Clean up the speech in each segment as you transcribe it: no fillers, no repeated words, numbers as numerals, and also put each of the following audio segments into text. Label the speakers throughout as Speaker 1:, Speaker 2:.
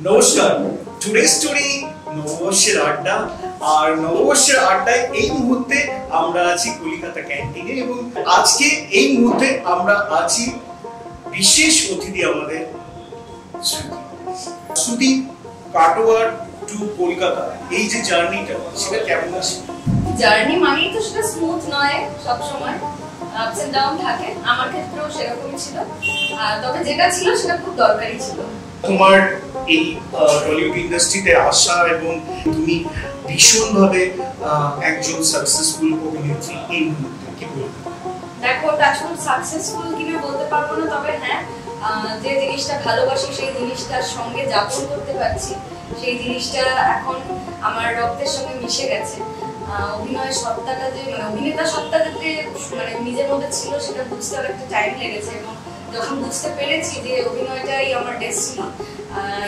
Speaker 1: নমস্কার, today story নববর্ষের আড্ডা। আর নববর্ষের আড্ডায় এই মুহূর্তে আমরা আছি কলকাতা ক্যান্টিনে এবং আজকে এই মুহূর্তে আমরা আছি বিশেষ অতিথি আমাদের শ্রুতি। কাটোয়ার টু কলকাতা এই যে জার্নিটা, সেটা কেমন আছে?
Speaker 2: জার্নি মানেই তো সেটা স্মুথ নয়, সব সময় আপস এন্ড ডাউন থাকে। আমার ক্ষেত্রেও সেরকমই ছিল, তবে যেটা ছিল সেটা খুব দরকারি ছিল।
Speaker 1: তোমার এই টলিউড ইন্ডাস্ট্রিতে আসা এবং তুমি ভীষণভাবে একজন সাকসেসফুল অভিনেত্রী, এই মুহূর্তে কি বলবো?
Speaker 2: দেখো, এখন সাকসেসফুল কিনা বলতে পারবো না, তবে হ্যাঁ, যে জিনিসটা ভালোবাসি সেই জিনিসটার সঙ্গে যাপন করতে পারছি, সেই জিনিসটা এখন আমার রক্তের সঙ্গে মিশে গেছে। অভিনয়ের সত্তাটা যে অভিনেতা সত্তাটা যে নিজের মধ্যে ছিল, সেটা বুঝতে অনেকটা টাইম লেগেছে এবং যখন বুঝতে পেরেছি যে অভিনয়টাই আমার ডেস্টিনি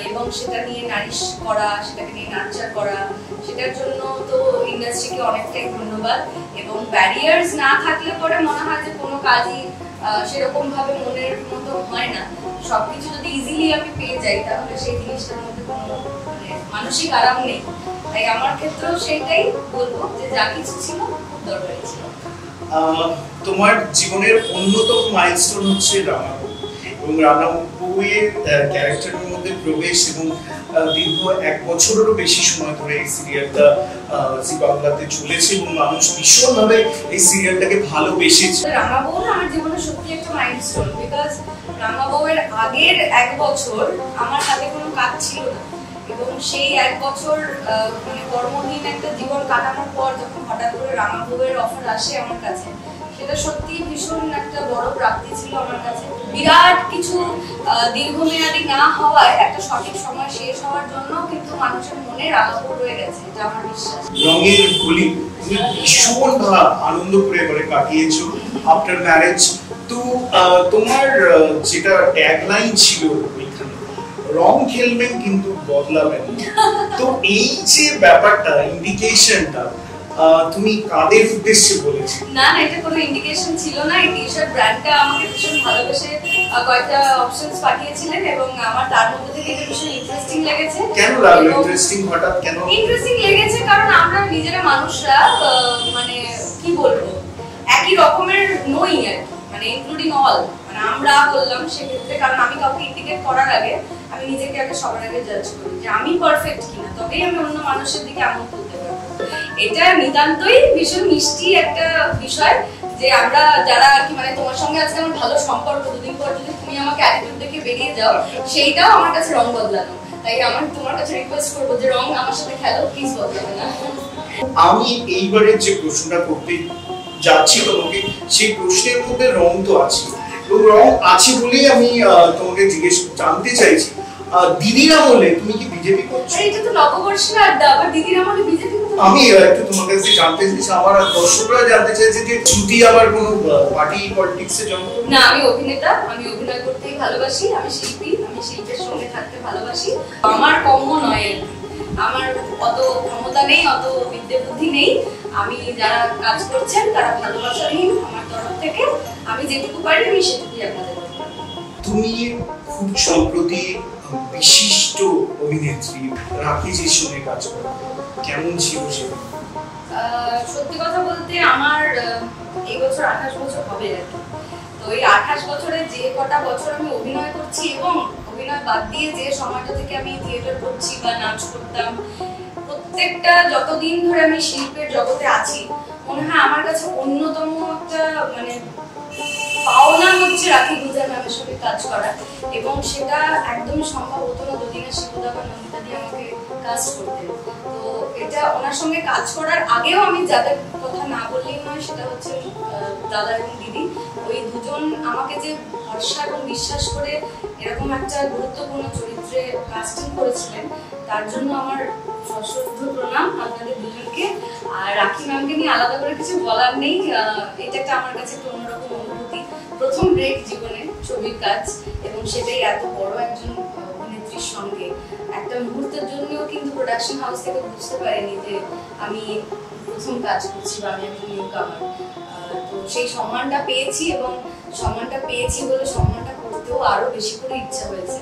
Speaker 2: এবং সেটা নিয়ে নারিশ করা, সেটাকে নিয়ে নার্চার করা, সেটার জন্য তো ইন্ডাস্ট্রিকে অনেকটাই ধন্যবাদ। এবং ব্যারিয়ার্স না থাকলে পরে মনে হয় যে কোনো কাজই সেরকম ভাবে মনের মতো হয় না। সবকিছু যদি ইজিলি আমি পেয়ে যাই, তাহলে সেই জিনিসটার মধ্যে কোনো মানসিক আরাম নেই। তাই আমার ক্ষেত্রেও সেইটাই বলবো যে যা কিছু ছিল খুব দরকারি ছিল।
Speaker 1: তোমার জীবনের অন্যতম মাইলস্টোন হচ্ছে রানাবু, এবং রানাবুয়ের ক্যারেক্টারের মধ্যে প্রবেশ এবং দীর্ঘ 1 বছরেরও বেশি সময় ধরে এই সিরিয়ালটা জি বাংলাতে চলেছে এবং মানুষ ভীষণভাবে এই সিরিয়ালটাকে ভালোবেসেছে।
Speaker 2: রানাবু আমার জীবনে সত্যি একটা মাইলস্টোন, বিকজ রানাবুয়ের আগের 1 বছর আমার হাতে কোনো কাজ ছিল না এবং সেই 1 বছর কর্মহীন একটা জীবন কাটানোর পর যখন হঠাৎ করে রানাবুয়ের অফার আসে আমার কাছে, সেটা সত্যি ভীষণ একটা বড় প্রাপ্তি ছিল আমার কাছে। বিরাট কিছু দীর্ঘমেয়াদী না হওয়ায় একটা সঠিক সময় শেষ হওয়ার জন্য কিন্তু মানুষের মনে রানাবু রয়ে গেছে, এটা আমার বিশ্বাস।
Speaker 1: রঙের হোলি তুমি ভীষণ আনন্দ করে কাটিয়েছো আফটার ম্যারেজ। তো তোমার যেটা ট্যাগলাইন ছিল রং খেলবেন কিন্তু বদলাবেন, তো এই যে ব্যাপারটা, ইন্ডিকেশনটা তুমি কাদের উদ্দেশ্যে বলেছো?
Speaker 2: না, এটা কোনো ইন্ডিকেশন ছিল না। এই টি-শার্ট ব্র্যান্ডটা আমাকে ভীষণ ভালোবেসে কয়েকটা অপশনস পাঠিয়েছিলেন এবং আমার তার মধ্যে থেকে এটা ভীষণ ইন্টারেস্টিং লেগেছে।
Speaker 1: কেন লাগলো ইন্টারেস্টিং? হঠাৎ কেন
Speaker 2: ইন্টারেস্টিং লেগেছে? কারণ আমরা নিজেরা মানুষরা কি বলবো, একই রকমের নই আর কি, ইনক্লুডিং অল, আমরা বললাম সেক্ষেত্রে। কারণ আমি কাউকে ইন্ডিকেট করার আগে আমি নিজেকে আগে সবার আগে জাজ করি যে আমি পারফেক্ট কিনা, তবেই আমি অন্য মানুষের দিকে এমন করতে পারবো। এটা নিতান্তই ভীষণ মিষ্টি একটা বিষয় যে আমরা যারা আর কি তোমার সঙ্গে আজকে আমার ভালো সম্পর্ক, 2 দিন পর যদি তুমি আমাকে অ্যাটিটিউড দেখে বেরিয়ে যাও, সেইটাও আমার কাছে রং বদলানো। তাই আমার তোমার কাছে রিকোয়েস্ট করবো যে রং আমার সাথে খেলো, প্লিজ বদলাবে না।
Speaker 1: আমি এইবারের যে প্রশ্নটা করতে যাচ্ছি তোমাকে, সেই প্রশ্নের মধ্যে রং তো আছে, তো রং আছে বলেই আমি তোমাকে জানতে চাইছি, দিদির আমলে তুমি কি বিজেপি করছো?
Speaker 2: এটা তো নববর্ষের আড্ডা, আবার দিদির আমলে বিজেপি?
Speaker 1: আমি একটু তোমার কাছে জানতে চাইছি, আমার দর্শকরা জানতে চাইছে যে শ্রুতি আবার কোনো পার্টি পলিটিক্সে জড়িত?
Speaker 2: না, আমি অভিনেতা, আমি অভিনয় করতেই ভালোবাসি, আমি শিল্পী, আমি শিল্পের সঙ্গে থাকতে ভালোবাসি। আমার কম্য নয়, আমার অত ক্ষমতা নেই, অত বিদ্যে বুদ্ধি নেই। আমি যারা কাজ করছেন তারা ভালোবাসাহীন আমার তরফ থেকে, আমি যেটুকু পারি আমি সেটুকুই আপনাদের বলতে পারি।
Speaker 1: তুমি খুব সম্প্রতি বিশিষ্ট অভিনেত্রী রাখিজির সঙ্গে কাজ করো, কেমন ছিল সেটা?
Speaker 2: সত্যি কথা বলতে আমার এই বছর 28 বছর হবে আর কি। তো এই 28 বছরে যে কটা বছর আমি অভিনয় করছি এবং অভিনয় বাদ দিয়ে যে সময়টা থেকে আমি থিয়েটার করছি বা নাচ করতাম, প্রত্যেকটা যতদিন ধরে আমি শিল্পের জগতে আছি, মনে হয় আমার কাছে অন্যতম একটা পাওনা হচ্ছে রাখি গুলজার ম্যামের সঙ্গে কাজ করা। এবং সেটা একদমই সম্ভব হতো না যদি না শিবুদা বা নন্দিতা দিয়ে আমাকে কাজ করতেন। তো এটা ওনার সঙ্গে কাজ করার আগেও আমি যাদের কথা না বললেই নয়, সেটা হচ্ছে দাদা এবং দিদি। ওই দুজন আমাকে যে ভরসা এবং বিশ্বাস করে এরকম একটা গুরুত্বপূর্ণ চরিত্রে কাস্টিং করেছিলেন, তার জন্য আমার সশ্রদ্ধ প্রণাম আপনাদের দুজনকে। আর রাখি ম্যামকে নিয়ে আলাদা করে কিছু বলার নেই, এটা একটা আমার কাছে একটা অন্যরকম অনুভূতি। প্রথম ব্রেক জীবনে ছবির কাজ, এবং সেটাই এত বড় একজন অভিনেত্রীর সঙ্গে। একটা মুহূর্তের জন্যও কিন্তু প্রোডাকশন হাউস থেকে বুঝতে পারিনি যে আমি প্রথম কাজ করছি বা আমি একজন নিউ কামার। তো সেই সম্মানটা পেয়েছি এবং সম্মানটা পেয়েছি বলে সম্মানটা করতেও আরো বেশি করে ইচ্ছা হয়েছে।